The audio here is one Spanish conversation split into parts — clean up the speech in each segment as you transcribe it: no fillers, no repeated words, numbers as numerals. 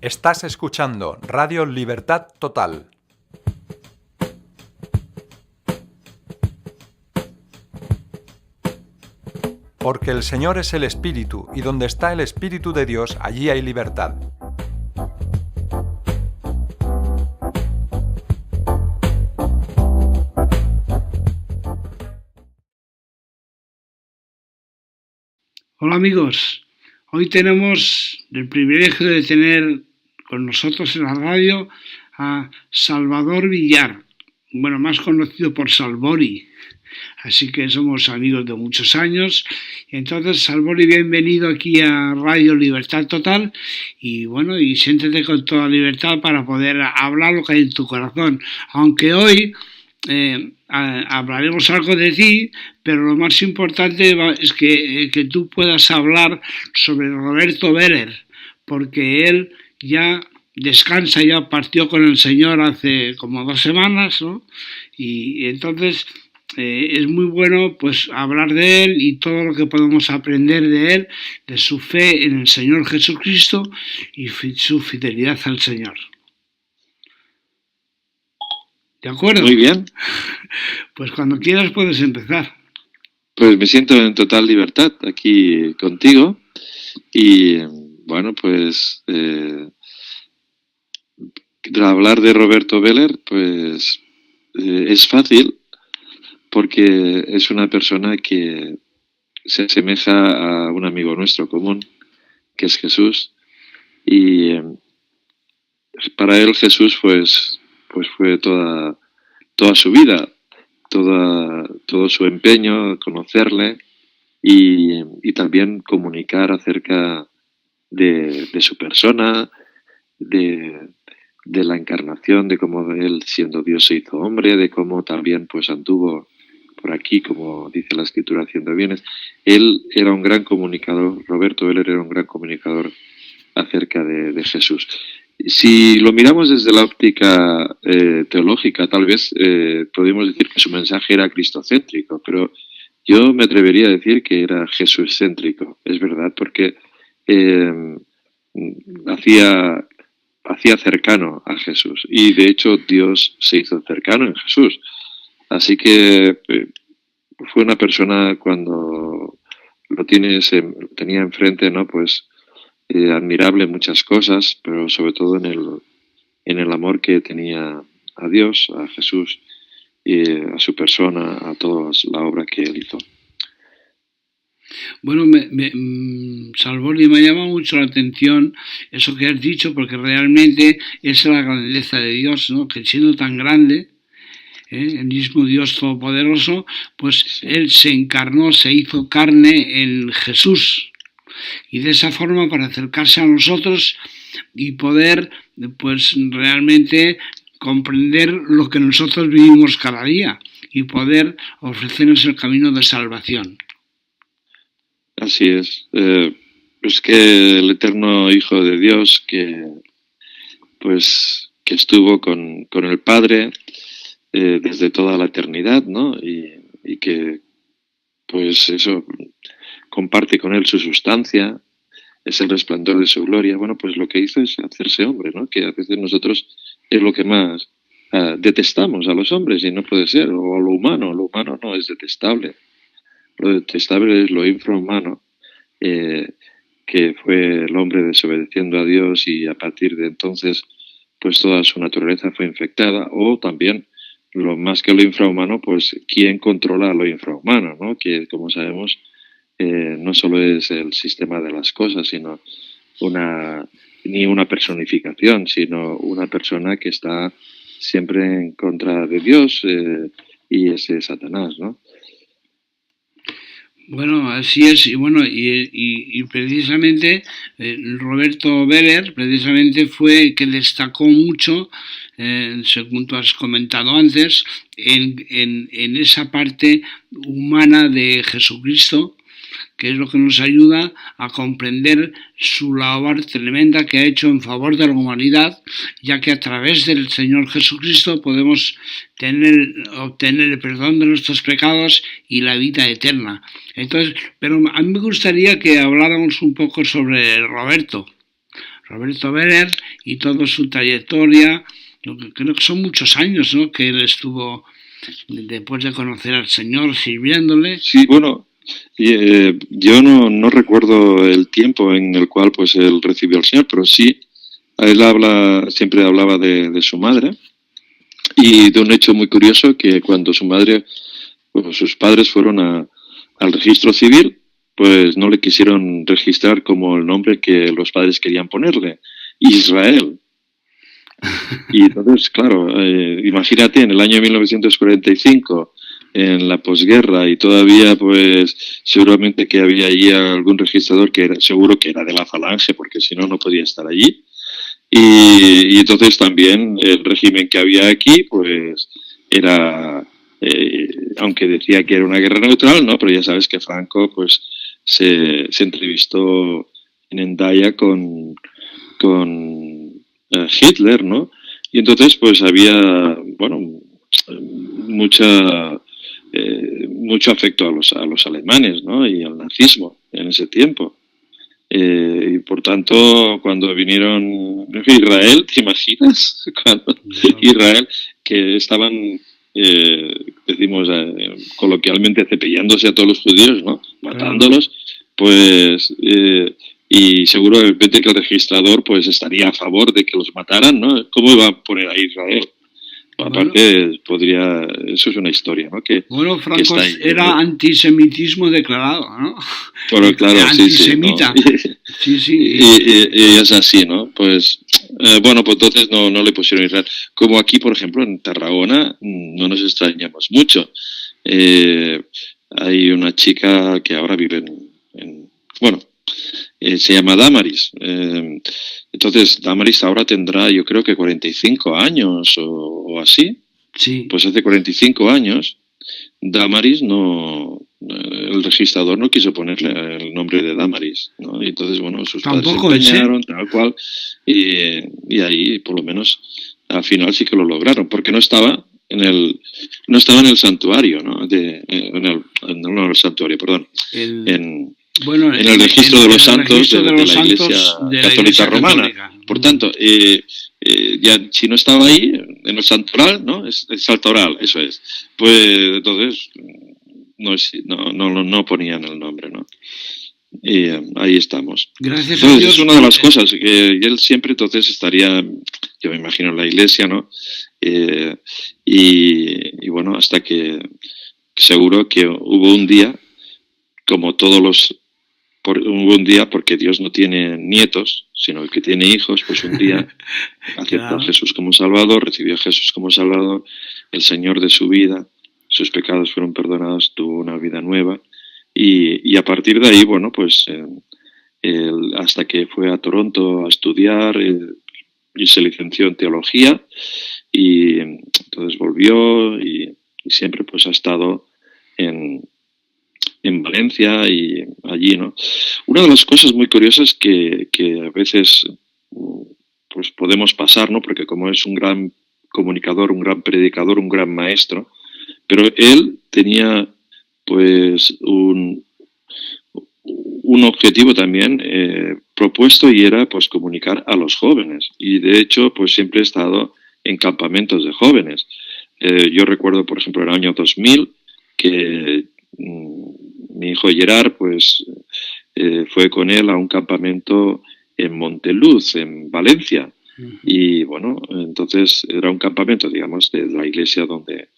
Estás escuchando Radio Libertad Total. Porque el Señor es el Espíritu, y donde está el Espíritu de Dios, allí hay libertad. Hola amigos, hoy tenemos el privilegio de tener con nosotros en la radio a Salvador Villar, bueno, más conocido por Salvori, así que somos amigos de muchos años. Entonces, Salvori, bienvenido aquí a Radio Libertad Total y bueno, y siéntete con toda libertad para poder hablar lo que hay en tu corazón, aunque hoy hablaremos algo de ti, pero lo más importante es que tú puedas hablar sobre Roberto Beller, porque él ya descansa, ya partió con el Señor hace como 2 semanas, ¿no? Y entonces es muy bueno pues hablar de él y todo lo que podemos aprender de él, de su fe en el Señor Jesucristo y su fidelidad al Señor. ¿De acuerdo? Muy bien. Pues cuando quieras puedes empezar. Pues me siento en total libertad aquí contigo y bueno, pues hablar de Roberto Beller pues es fácil porque es una persona que se asemeja a un amigo nuestro común, que es Jesús, y para él Jesús pues fue toda su vida, todo su empeño, conocerle y también comunicar acerca de su persona, de la encarnación, de cómo él siendo Dios se hizo hombre, de cómo también pues anduvo por aquí, como dice la Escritura, haciendo bienes. Él era un gran comunicador, Roberto Beller era un gran comunicador acerca de Jesús. Si lo miramos desde la óptica teológica, tal vez podríamos decir que su mensaje era cristocéntrico, pero yo me atrevería a decir que era jesúscéntrico, es verdad, porque hacía cercano a Jesús y de hecho Dios se hizo cercano en Jesús. Así que fue una persona cuando lo tenía enfrente, ¿no? Pues admirable en muchas cosas, pero sobre todo en el amor que tenía a Dios, a Jesús, y a su persona, a toda la obra que él hizo. Bueno, Salvori, me llama mucho la atención eso que has dicho, porque realmente es la grandeza de Dios, ¿no? Que siendo tan grande, el mismo Dios Todopoderoso, pues Él se encarnó, se hizo carne en Jesús. Y de esa forma para acercarse a nosotros y poder pues realmente comprender lo que nosotros vivimos cada día y poder ofrecernos el camino de salvación. Así es. Es que el eterno Hijo de Dios que estuvo con el Padre desde toda la eternidad, ¿no? Y que pues eso comparte con él su sustancia, es el resplandor de su gloria. Bueno, pues lo que hizo es hacerse hombre, ¿no? Que a veces nosotros es lo que más detestamos a los hombres y no puede ser, o lo humano no es detestable. Lo detestable es lo infrahumano, que fue el hombre desobedeciendo a Dios y a partir de entonces pues toda su naturaleza fue infectada, o también lo más que lo infrahumano, pues quién controla lo infrahumano, ¿no? Que como sabemos no solo es el sistema de las cosas, sino ni una personificación, sino una persona que está siempre en contra de Dios y ese es Satanás, ¿no? Bueno, así es, y bueno, y precisamente Roberto Beller precisamente fue el que destacó mucho, según tú has comentado antes, en esa parte humana de Jesucristo, que es lo que nos ayuda a comprender su labor tremenda que ha hecho en favor de la humanidad, ya que a través del Señor Jesucristo podemos obtener el perdón de nuestros pecados y la vida eterna. Entonces, pero a mí me gustaría que habláramos un poco sobre Roberto. Roberto Beller y toda su trayectoria, lo que creo que son muchos años, ¿no?, que él estuvo después de conocer al Señor sirviéndole. Sí, bueno, yo no recuerdo el tiempo en el cual pues él recibió al Señor, pero sí, él siempre hablaba de su madre y de un hecho muy curioso que cuando su madre, pues sus padres fueron al registro civil, pues no le quisieron registrar como el nombre que los padres querían ponerle, Israel. Y entonces, claro, imagínate en el año 1945, en la posguerra, y todavía pues seguramente que había allí algún registrador que seguro que era de la Falange, porque si no, no podía estar allí. Y entonces también el régimen que había aquí, pues era, aunque decía que era una guerra neutral, ¿no? Pero ya sabes que Franco pues se entrevistó en Hendaya con Hitler, ¿no? Y entonces pues había, bueno, mucho afecto a los alemanes, ¿no? Y al nazismo en ese tiempo. Y por tanto, cuando vinieron a Israel, ¿te imaginas? Cuando Israel, que estaban, decimos coloquialmente, cepillándose a todos los judíos, ¿no? Matándolos, pues, y seguramente que el registrador pues estaría a favor de que los mataran, ¿no? ¿Cómo iba a poner a Israel? Aparte, eso es una historia, ¿no? Bueno, Franco era antisemitismo declarado, ¿no? Pero claro, antisemita. Sí, sí. Y es así, ¿no? Pues, bueno, pues entonces no le pusieron Israel. Como aquí, por ejemplo, en Tarragona, no nos extrañamos mucho. Hay una chica que ahora vive se llama Damaris. Entonces, Damaris ahora tendrá, yo creo que 45 años o así. Sí. Pues hace 45 años, Damaris el registrador no quiso ponerle el nombre de Damaris, ¿no? Y entonces, bueno, sus padres se empeñaron, tal cual, y ahí, por lo menos, al final sí que lo lograron, porque no estaba en el santuario, ¿no? No el santuario, perdón. En el registro de los santos de la Iglesia Católica Romana. Por tanto, ya si no estaba ahí, en el santoral, ¿no? Es santoral, eso es. Pues entonces no ponían el nombre, ¿no? Y ahí estamos. Gracias entonces, a Dios. Es una de las cosas que él siempre entonces estaría, yo me imagino, en la Iglesia, ¿no? Y bueno, hasta que seguro que hubo un día, como todos hubo un día, porque Dios no tiene nietos, sino que tiene hijos, pues un día aceptó a Jesús como Salvador, recibió a Jesús como Salvador, el Señor de su vida, sus pecados fueron perdonados, tuvo una vida nueva, y a partir de ahí, bueno, pues hasta que fue a Toronto a estudiar, y se licenció en teología, y entonces volvió, y siempre pues ha estado en Valencia y allí, ¿no? Una de las cosas muy curiosas que a veces pues podemos pasar, ¿no? Porque como es un gran comunicador, un gran predicador, un gran maestro, pero él tenía pues un objetivo también propuesto, y era pues comunicar a los jóvenes, y de hecho pues siempre he estado en campamentos de jóvenes. Yo recuerdo, por ejemplo, en el año 2000 que mi hijo Gerard pues fue con él a un campamento en Monteluz, en Valencia. Y bueno, entonces era un campamento, digamos, de la iglesia donde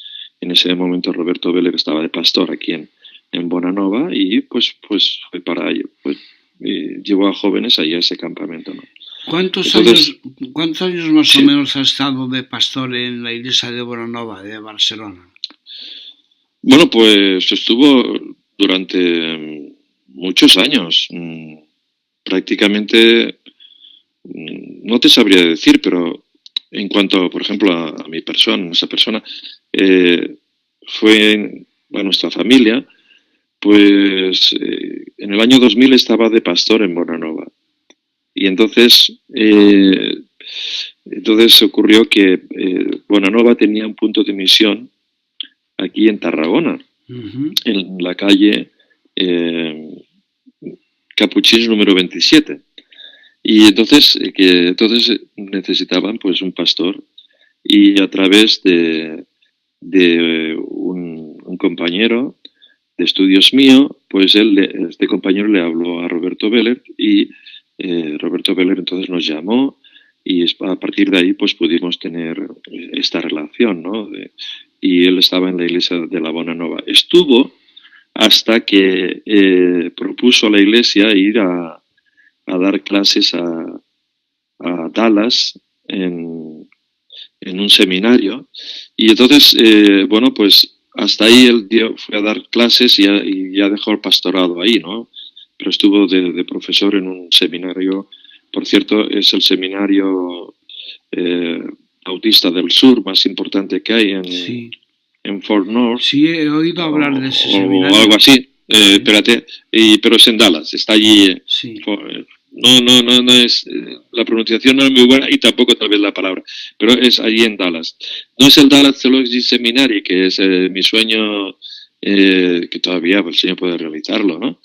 en ese momento Roberto Beller estaba de pastor aquí en Bonanova, y pues fue para ello, pues llevó a jóvenes allá a ese campamento, ¿no? ¿Cuántos años más o menos ha estado de pastor en la iglesia de Bonanova, de Barcelona? Bueno, pues estuvo durante muchos años. Prácticamente, no te sabría decir, pero en cuanto, por ejemplo, a mi persona, esa persona, fue a nuestra familia, pues en el año 2000 estaba de pastor en Bonanova. Y entonces ocurrió que Bonanova tenía un punto de misión aquí en Tarragona, en la calle Capuchins número 27. Y entonces necesitaban pues un pastor y a través de un compañero de estudios mío, pues este compañero le habló a Roberto Beller y Roberto Beller entonces nos llamó y a partir de ahí pues pudimos tener esta relación, ¿no? Y él estaba en la iglesia de la Bonanova. Estuvo hasta que propuso a la iglesia ir a dar clases a Dallas en un seminario. Y entonces, bueno, pues hasta ahí él fue a dar clases y ya dejó el pastorado ahí, ¿no? Pero estuvo de profesor en un seminario, por cierto, es el seminario eh, Bautista del Sur más importante que hay Sí, en Fort North, sí, he oído hablar de ese o seminario. algo así. Sí. Espérate, pero es en Dallas, está allí. Sí. No es, la pronunciación no es muy buena y tampoco tal vez la palabra, pero es allí en Dallas. No es el Dallas Theology Seminary, que es mi sueño, que todavía el Señor puede realizarlo, ¿no?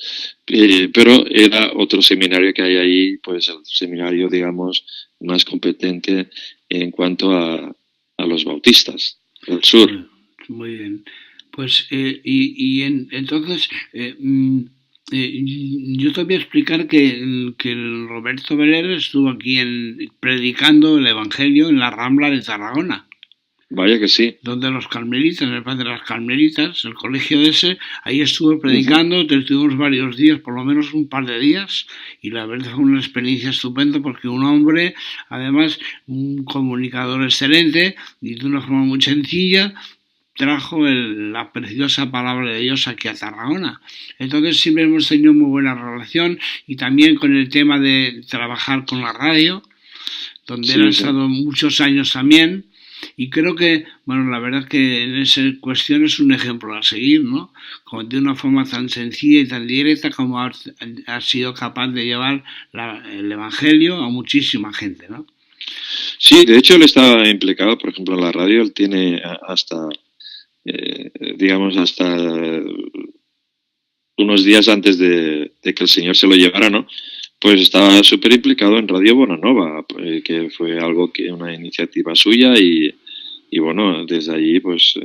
Pero era otro seminario que hay ahí, pues el seminario, digamos, más competente en cuanto a los bautistas del sur. Muy bien. Pues, entonces, yo te voy a explicar que el Roberto Beller estuvo aquí predicando el Evangelio en la Rambla de Tarragona. Vaya que sí. Donde los carmelitas, el padre de las carmelitas, el colegio ese, ahí estuvo predicando, estuvimos varios días, por lo menos un par de días, y la verdad fue una experiencia estupenda porque un hombre, además, un comunicador excelente y de una forma muy sencilla, trajo la preciosa palabra de Dios aquí a Tarragona. Entonces siempre hemos tenido muy buena relación y también con el tema de trabajar con la radio, donde él ha estado muchos años también. Y creo que, bueno, la verdad que en esa cuestión es un ejemplo a seguir, ¿no? Como de una forma tan sencilla y tan directa como ha sido capaz de llevar el Evangelio a muchísima gente, ¿no? Sí, de hecho él estaba implicado, por ejemplo, en la radio, él tiene hasta, digamos, hasta unos días antes de que el Señor se lo llevara, ¿no? Pues estaba súper implicado en Radio Bonanova, que fue algo una iniciativa suya y bueno, desde allí, pues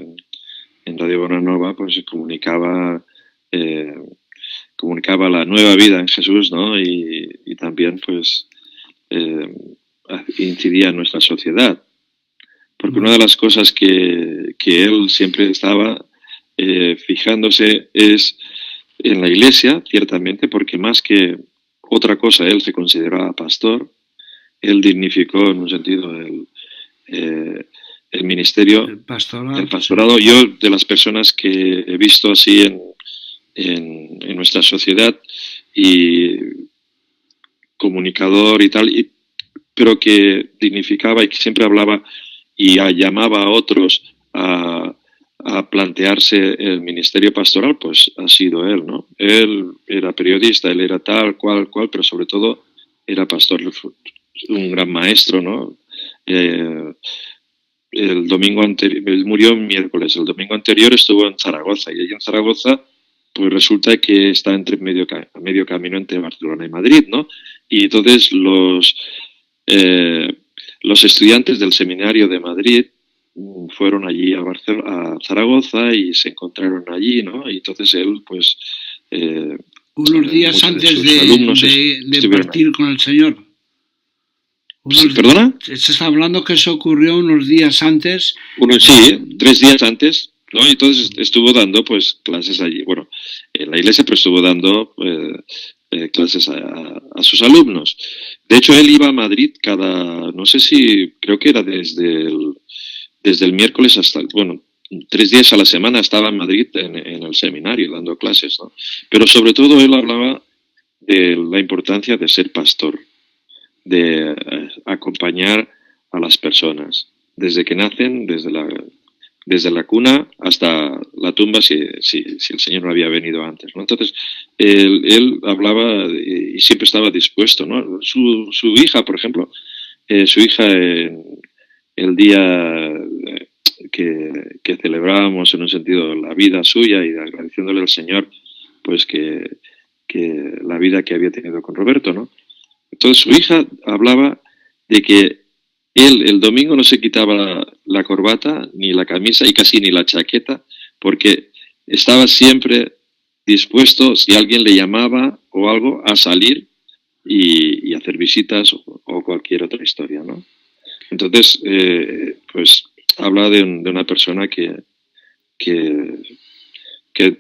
en Radio Bonanova, pues se comunicaba la nueva vida en Jesús, ¿no? Y también, pues, incidía en nuestra sociedad. Porque una de las cosas que él siempre estaba fijándose es en la iglesia, ciertamente, porque más que otra cosa, él se consideraba pastor, él dignificó en un sentido el ministerio, el pastorado. Sí. Yo, de las personas que he visto así en nuestra sociedad, y comunicador y tal, pero que dignificaba y que siempre hablaba y llamaba a otros a plantearse el ministerio pastoral, pues ha sido él, ¿no? Él era periodista, él era tal, cual, pero sobre todo era pastor, un gran maestro, ¿no? El domingo anterior, él murió el miércoles, el domingo anterior estuvo en Zaragoza, y allí en Zaragoza, pues resulta que está entre medio camino entre Barcelona y Madrid, ¿no? Y entonces los estudiantes del seminario de Madrid fueron allí a Zaragoza y se encontraron allí, ¿no? Y entonces él, pues... unos días antes de partir con el Señor. ¿Perdona? Estás hablando que eso ocurrió unos días antes. Sí, 3 días antes, ¿no? Y entonces estuvo dando, pues, clases allí. Bueno, en la iglesia, pero estuvo dando clases a sus alumnos. De hecho, él iba a Madrid no sé si, creo que era desde el miércoles hasta, 3 días a la semana estaba en Madrid en el seminario dando clases, ¿no? Pero sobre todo él hablaba de la importancia de ser pastor, de acompañar a las personas, desde que nacen, desde la cuna hasta la tumba, si el Señor no había venido antes, ¿no? Entonces, él hablaba y siempre estaba dispuesto, ¿no? Su hija, por ejemplo, su hija el día que celebrábamos en un sentido la vida suya y agradeciéndole al Señor, pues que la vida que había tenido con Roberto, ¿no? Entonces su hija hablaba de que él el domingo no se quitaba la corbata, ni la camisa y casi ni la chaqueta, porque estaba siempre dispuesto, si alguien le llamaba o algo, a salir y hacer visitas o cualquier otra historia, ¿no? Entonces, pues habla de una persona que, que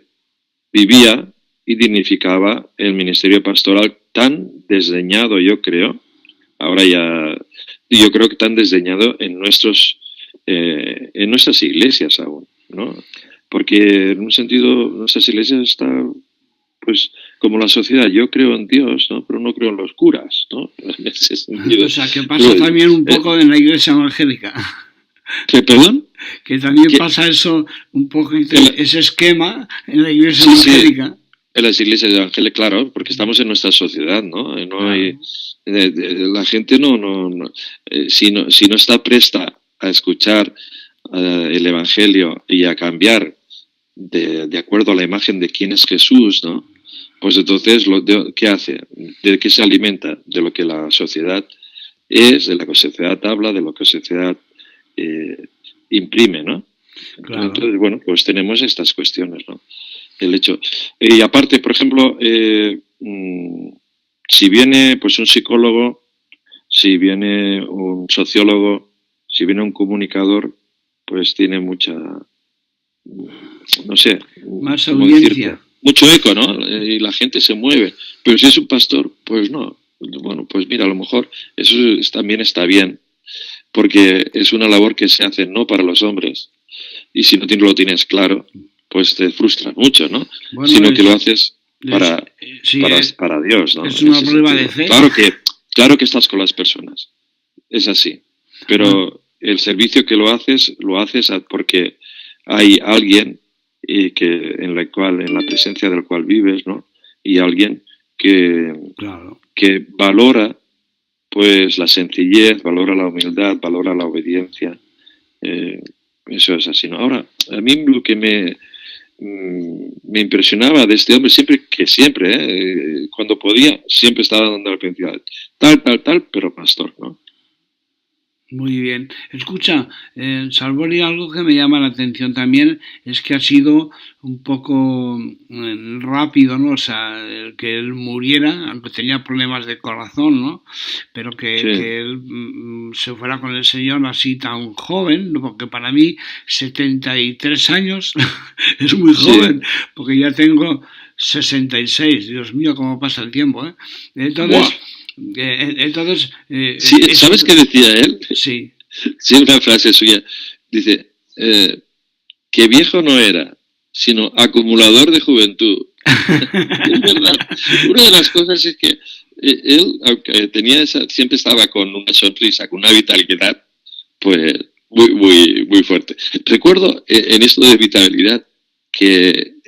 vivía y dignificaba el ministerio pastoral tan desdeñado, yo creo, ahora ya, yo creo que tan desdeñado en nuestras iglesias aún, ¿no? Porque en un sentido nuestras iglesias están, pues, como la sociedad, yo creo en Dios, ¿no? Pero no creo en los curas, ¿no? En ese sentido. O sea, que pasa también un poco en la iglesia evangélica. ¿Qué, perdón? Que también pasa eso, un poco ese esquema en la iglesia evangélica. Sí. En las iglesias evangélicas, claro, porque estamos en nuestra sociedad, ¿no? No hay, la gente si no está presta a escuchar el evangelio y a cambiar de acuerdo a la imagen de quién es Jesús, ¿no? Pues entonces, ¿qué hace? ¿De qué se alimenta? De lo que la sociedad es, de lo que la sociedad habla, de lo que la sociedad imprime, ¿no? Claro. Entonces, bueno, pues tenemos estas cuestiones, ¿no? El hecho. Y aparte, por ejemplo, si viene pues un psicólogo, si viene un sociólogo, si viene un comunicador, pues tiene mucha, no sé, más audiencia. Mucho eco, ¿no? Y la gente se mueve. Pero si es un pastor, pues no. Bueno, pues mira, a lo mejor eso también está bien, porque es una labor que se hace no para los hombres. Y si no lo tienes claro, pues te frustra mucho, ¿no? Bueno, sino que lo haces para Dios, ¿no? Es una prueba de fe. Claro que estás con las personas, es así. Pero el servicio que lo haces porque hay alguien en la presencia del cual vives, ¿no? Y alguien que valora, pues, la sencillez, valora la humildad, valora la obediencia. Eso es así, ¿no? Ahora, a mí lo que me impresionaba de este hombre, siempre, cuando podía, siempre estaba dando la principal. Tal, pero pastor, ¿no? Muy bien. Escucha, Salvori, algo que me llama la atención también es que ha sido un poco rápido, ¿no? O sea, que él muriera, aunque tenía problemas de corazón, ¿no? Pero que él se fuera con el Señor así tan joven, ¿no? Porque para mí 73 años es muy joven, porque ya tengo 66. Dios mío, cómo pasa el tiempo, ¿eh? Entonces... ¡Buah! Sí, ¿sabes qué decía él? Sí. Sí, una frase suya. Dice, que viejo no era, sino acumulador de juventud. Es verdad. Una de las cosas es que él, aunque siempre estaba con una sonrisa, con una vitalidad, pues muy fuerte. Recuerdo en esto de vitalidad que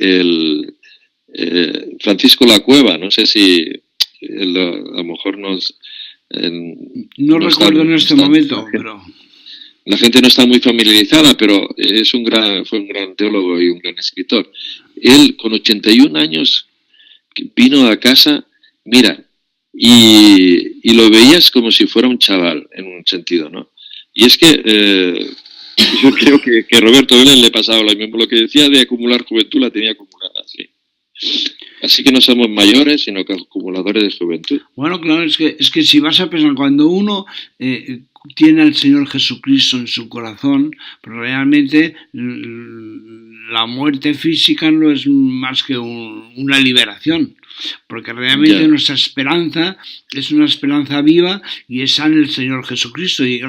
Francisco Lacueva, no sé si a lo mejor no recuerdo en este momento, pero la gente no está muy familiarizada, pero fue un gran teólogo y un gran escritor. Él, con 81 años, vino a casa, mira, y lo veías como si fuera un chaval, en un sentido, ¿no? Y es que yo creo que Roberto Vélez le pasaba lo mismo. Lo que decía de acumular juventud la tenía acumulada, sí. Así que no somos mayores, sino que acumuladores de juventud. Bueno, claro, es que si vas a pensar, cuando uno tiene al Señor Jesucristo en su corazón, pero realmente la muerte física no es más que una liberación, porque realmente nuestra esperanza es una esperanza viva y está en el Señor Jesucristo, y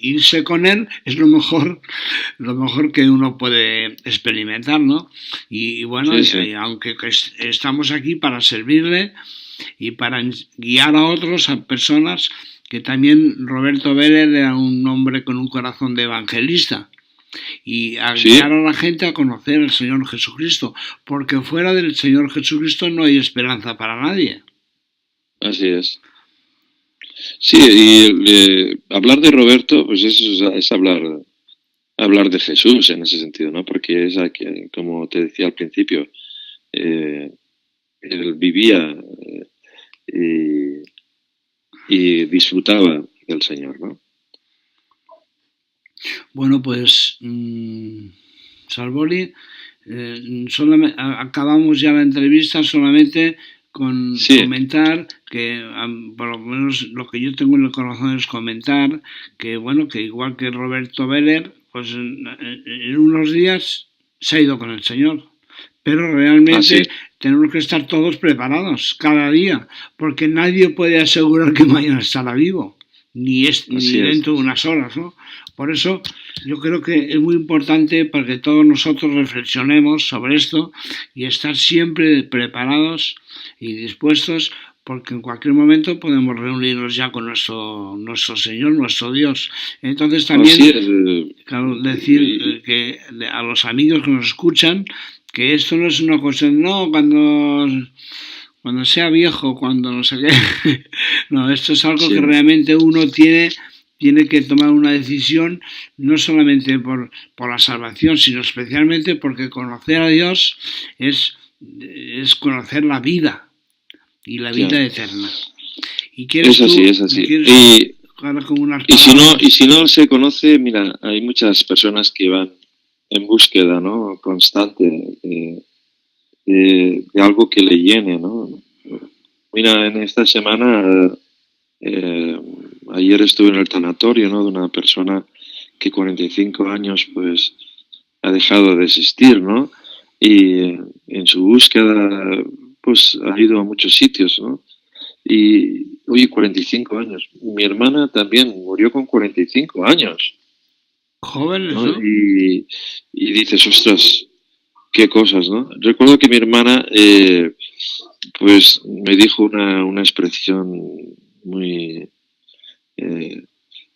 irse con Él es lo mejor que uno puede experimentar, ¿no? Y bueno, y aunque estamos aquí para servirle y para guiar a a personas, que también Roberto Vélez era un hombre con un corazón de evangelista, y a guiar a la gente a conocer al Señor Jesucristo, porque fuera del Señor Jesucristo no hay esperanza para nadie. Así es. Sí, y hablar de Roberto, pues es hablar de Jesús en ese sentido, ¿no? Porque como te decía al principio, él vivía y disfrutaba del Señor, ¿no? Bueno, pues, Salvori, acabamos ya la entrevista solamente con comentar que, por lo menos lo que yo tengo en el corazón es comentar que, bueno, que igual que Roberto Beller, pues en unos días se ha ido con el Señor. Pero realmente tenemos que estar todos preparados cada día, porque nadie puede asegurar que mañana estará vivo, ni dentro de unas horas, ¿no? Por eso yo creo que es muy importante para que todos nosotros reflexionemos sobre esto y estar siempre preparados y dispuestos, porque en cualquier momento podemos reunirnos ya con nuestro Señor, nuestro Dios. Entonces también, claro, decir que a los amigos que nos escuchan, que esto no es una cuestión, no, cuando sea viejo, cuando no sé qué. No, esto es algo que realmente uno tiene que tomar una decisión, no solamente por la salvación, sino especialmente porque conocer a Dios es conocer la vida y la vida eterna. ¿Y es así, es así. Y si no se conoce, mira, hay muchas personas que van en búsqueda, ¿no?, constante de algo que le llene, ¿no? Mira, en esta semana, ayer estuve en el tanatorio, ¿no?, de una persona que 45 años pues ha dejado de existir, ¿no? Y en su búsqueda pues ha ido a muchos sitios, ¿no? Y, oye, 45 años. Mi hermana también murió con 45 años. Jóvenes, ¿no? ¿no? Y dices, ostras, qué cosas, ¿no? Recuerdo que mi hermana, pues me dijo una expresión muy,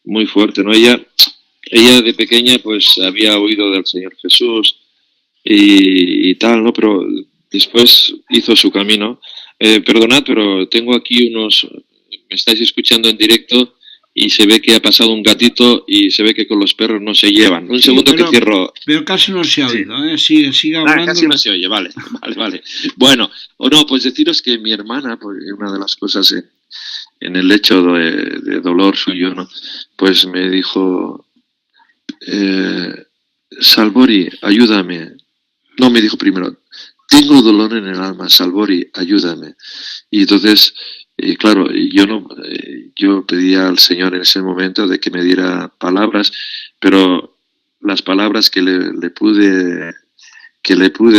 muy fuerte, ¿no? Ella de pequeña, pues había oído del Señor Jesús y tal, ¿no? Pero después hizo su camino. Perdonad, pero tengo aquí me estáis escuchando en directo y se ve que ha pasado un gatito y se ve que con los perros no se llevan. Un segundo que cierro. Pero casi no se ha oído, ¿eh? Sigue hablando. Casi no se oye, vale. Bueno, pues deciros que mi hermana, pues una de las cosas en el lecho de dolor suyo, ¿no?, pues me dijo, Salvori, ayúdame. No, me dijo primero, tengo dolor en el alma, Salvori, ayúdame. Y entonces, claro, yo pedía al Señor en ese momento de que me diera palabras, pero las palabras que le pude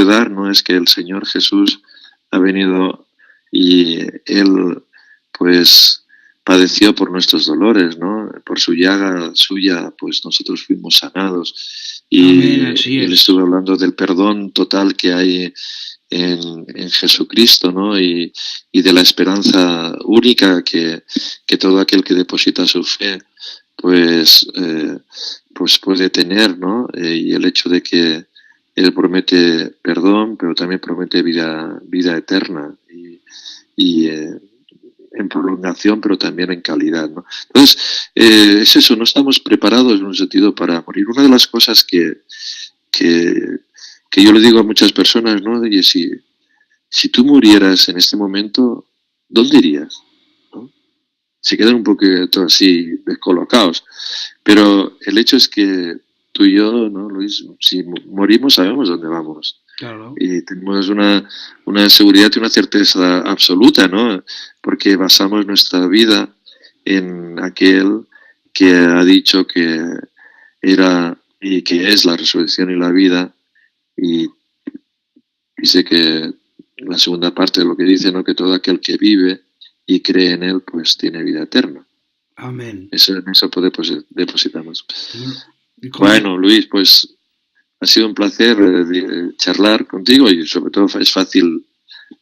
dar, no es que el Señor Jesús ha venido y Él pues padeció por nuestros dolores, ¿no? Por su llaga suya, pues nosotros fuimos sanados. Y Él estuvo hablando del perdón total que hay en Jesucristo, ¿no? Y de la esperanza única que todo aquel que deposita su fe, pues puede tener, ¿no? Y el hecho de que Él promete perdón, pero también promete vida eterna y en prolongación, pero también en calidad, ¿no? Entonces, es eso, no estamos preparados en un sentido para morir. Una de las cosas que yo le digo a muchas personas, ¿no? Oye, si tú murieras en este momento, ¿dónde irías? ¿No? Se quedan un poquito así descolocados. Pero el hecho es que tú y yo, ¿no, Luis? Si morimos sabemos dónde vamos. Claro. Y tenemos una seguridad y una certeza absoluta, ¿no? Porque basamos nuestra vida en aquel que ha dicho que era y que es la resurrección y la vida, y dice que la segunda parte de lo que dice, ¿no?, que todo aquel que vive y cree en él pues tiene vida eterna. Amén. En eso depositamos. Bueno, Luis, pues ha sido un placer charlar contigo, y sobre todo es fácil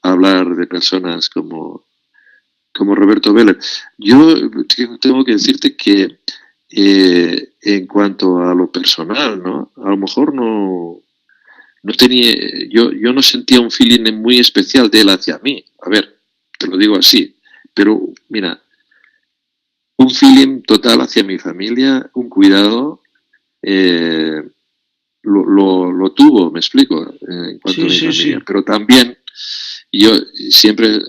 hablar de personas como Roberto Beller. Yo tengo que decirte que en cuanto a lo personal, ¿no?, a lo mejor no tenía, yo no sentía un feeling muy especial de él hacia mí. A ver, te lo digo así, pero mira, un feeling total hacia mi familia, un cuidado, lo tuvo, me explico, en cuanto a mi familia. Pero también yo siempre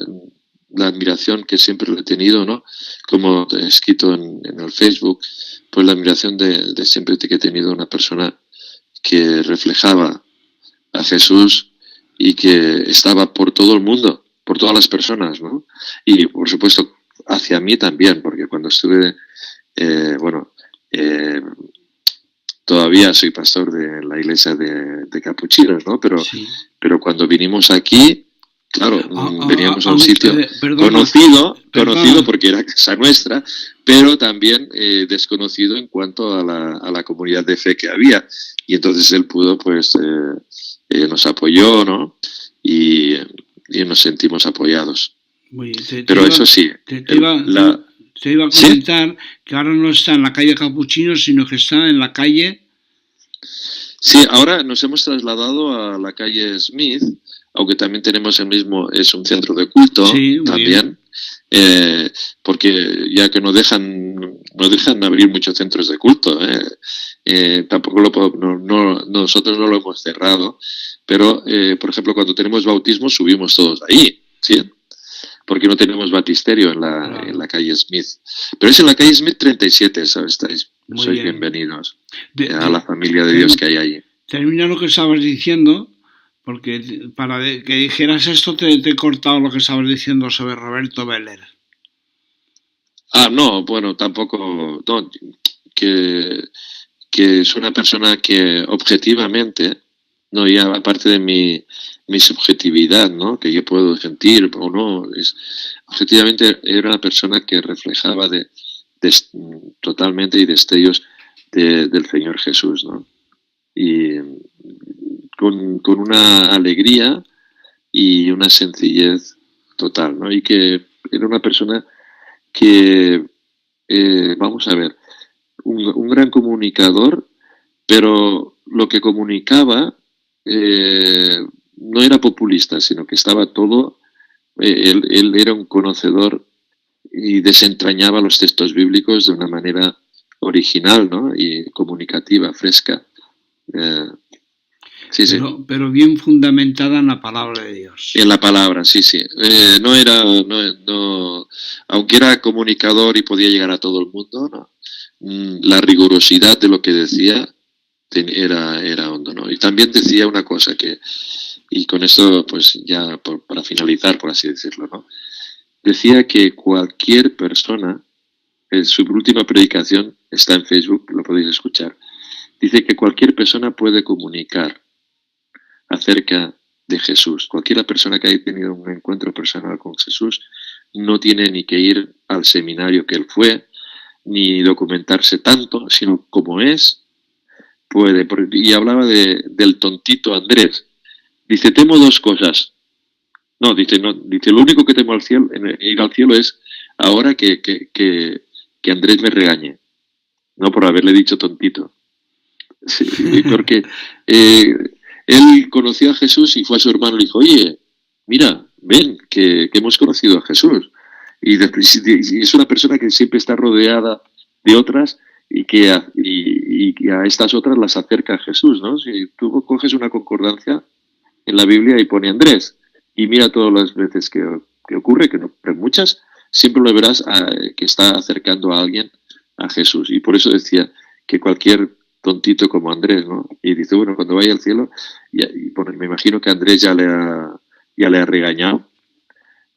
la admiración que siempre lo he tenido, ¿no? Como he escrito en el Facebook, pues la admiración de siempre que he tenido una persona que reflejaba a Jesús y que estaba por todo el mundo, por todas las personas, ¿no? Y por supuesto hacia mí también, porque cuando estuve, todavía soy pastor de la iglesia de capuchinos, ¿no? Sí. Pero cuando vinimos aquí, claro, veníamos a un sitio perdona, conocido porque era casa nuestra, pero también desconocido en cuanto a la comunidad de fe que había. Y entonces él pudo, pues, nos apoyó, ¿no? Y nos sentimos apoyados. Pero eso sí, te iba a comentar que ahora no está en la calle Capuchino, sino que está en la calle... Sí, ahora nos hemos trasladado a la calle Smith, aunque también tenemos el mismo, es un centro de culto, sí, también, porque ya que no dejan abrir muchos centros de culto, tampoco nosotros no lo hemos cerrado, pero por ejemplo cuando tenemos bautismo subimos todos ahí, ¿sí? Porque no tenemos baptisterio en la calle Smith. Pero es en la calle Smith 37, ¿sabes? Sois bienvenidos a la familia de Dios que hay allí. Termina lo que estabas diciendo, porque para que dijeras esto te he cortado lo que estabas diciendo sobre Roberto Beller. No, bueno, tampoco... No, que es una persona que objetivamente, no, ya aparte de mi subjetividad, ¿no? Que yo puedo sentir o no, objetivamente era una persona que reflejaba totalmente y destellos del Señor Jesús, ¿no? Y con una alegría y una sencillez total, ¿no? Y que era una persona que, vamos a ver, un gran comunicador, pero lo que comunicaba no era populista, sino que estaba todo, él era un conocedor y desentrañaba los textos bíblicos de una manera original, ¿no? Y comunicativa, fresca. Sí. Pero bien fundamentada en la palabra de Dios. En la palabra, sí. Aunque era comunicador y podía llegar a todo el mundo, ¿no? La rigurosidad de lo que decía era hondo, ¿no? Y también decía una cosa y con esto, pues ya para finalizar, por así decirlo, ¿no? Decía que cualquier persona, en su última predicación, está en Facebook, lo podéis escuchar, dice que cualquier persona puede comunicar acerca de Jesús. Cualquier persona que haya tenido un encuentro personal con Jesús no tiene ni que ir al seminario que él fue, ni documentarse tanto, sino como es, puede. Y hablaba del tontito Andrés. Dice, temo dos cosas. Dice, lo único que temo ir al cielo es ahora que Andrés me regañe, no por haberle dicho tontito. Sí, porque él conoció a Jesús y fue a su hermano y le dijo, oye, mira, ven, que hemos conocido a Jesús. Y es una persona que siempre está rodeada de otras y que a estas otras las acerca a Jesús, ¿no? Si tú coges una concordancia en la Biblia y pone Andrés y mira todas las veces que ocurre, que no, pero muchas, siempre lo verás que está acercando a alguien a Jesús. Y por eso decía que cualquier tontito como Andrés, ¿no? Y dice, bueno, cuando vaya al cielo, me imagino que Andrés ya le ha regañado,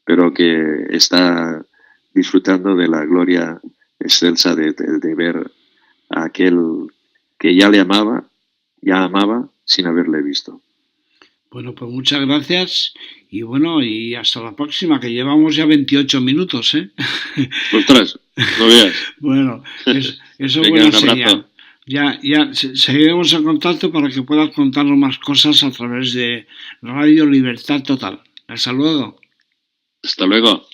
pero que está disfrutando de la gloria excelsa de ver a aquel que ya amaba sin haberle visto. Bueno, pues muchas gracias y hasta la próxima, que llevamos ya 28 minutos, ¿eh? Ostras, no veas. Bueno, eso es buena señal. Ya seguiremos en contacto para que puedas contarnos más cosas a través de Radio Libertad Total. Hasta luego. Hasta luego.